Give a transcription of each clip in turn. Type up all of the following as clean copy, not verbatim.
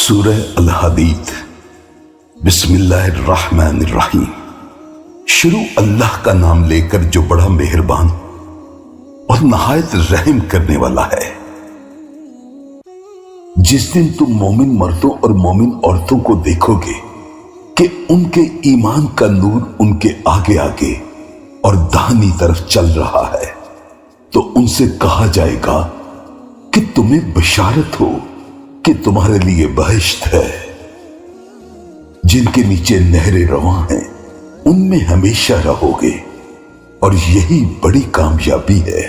سورہ الحدید بسم اللہ الرحمن الرحیم۔ شروع اللہ کا نام لے کر جو بڑا مہربان اور نہایت رحم کرنے والا ہے۔ جس دن تم مومن مردوں اور مومن عورتوں کو دیکھو گے کہ ان کے ایمان کا نور ان کے آگے آگے اور داہنی طرف چل رہا ہے، تو ان سے کہا جائے گا کہ تمہیں بشارت ہو کہ تمہارے لیے بہشت ہے، جن کے نیچے نہریں رواں ہیں، ان میں ہمیشہ رہو گے، اور یہی بڑی کامیابی ہے۔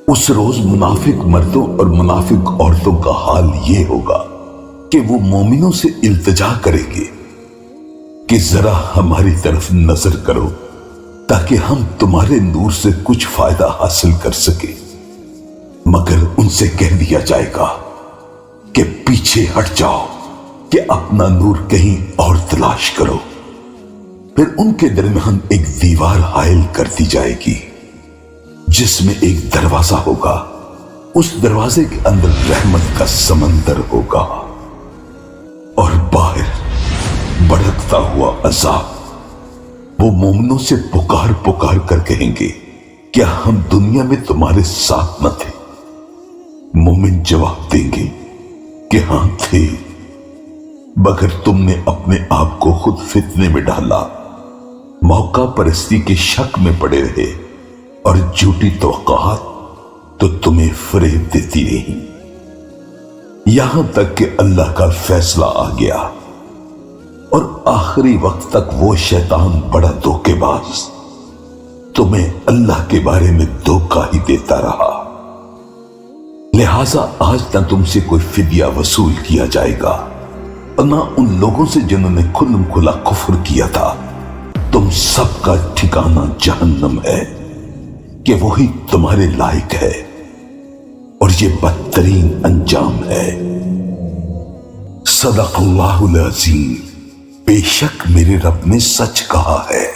اس روز منافق مردوں اور منافق عورتوں کا حال یہ ہوگا کہ وہ مومنوں سے التجا کریں گے کہ ذرا ہماری طرف نظر کرو تاکہ ہم تمہارے نور سے کچھ فائدہ حاصل کر سکیں، مگر ان سے کہہ دیا جائے گا کہ پیچھے ہٹ جاؤ، کہ اپنا نور کہیں اور تلاش کرو۔ پھر ان کے درمیان ایک دیوار حائل کر دی جائے گی جس میں ایک دروازہ ہوگا، اس دروازے کے اندر رحمت کا سمندر ہوگا، اور باہر بڑکتا ہوا عذاب۔ وہ مومنوں سے پکار پکار کر کہیں گے، کیا ہم دنیا میں تمہارے ساتھ نہ تھے؟ مومن جواب دیں گے کہ ہاں تھے، مگر تم نے اپنے آپ کو خود فتنے میں ڈالا، موقع پرستی کے شک میں پڑے رہے، اور جھوٹی توقعات تو تمہیں فریب دیتی رہی، یہاں تک کہ اللہ کا فیصلہ آ گیا، اور آخری وقت تک وہ شیطان بڑا دھوکے باز تمہیں اللہ کے بارے میں دھوکہ ہی دیتا رہا۔ لہٰذا آج نہ تم سے کوئی فدیہ وصول کیا جائے گا، اور نہ ان لوگوں سے جنہوں نے کھلم کھلا کفر کیا تھا۔ تم سب کا ٹھکانہ جہنم ہے، کہ وہی تمہارے لائق ہے، اور یہ بدترین انجام ہے۔ صدق اللہ العظیم۔ بے شک میرے رب نے سچ کہا ہے۔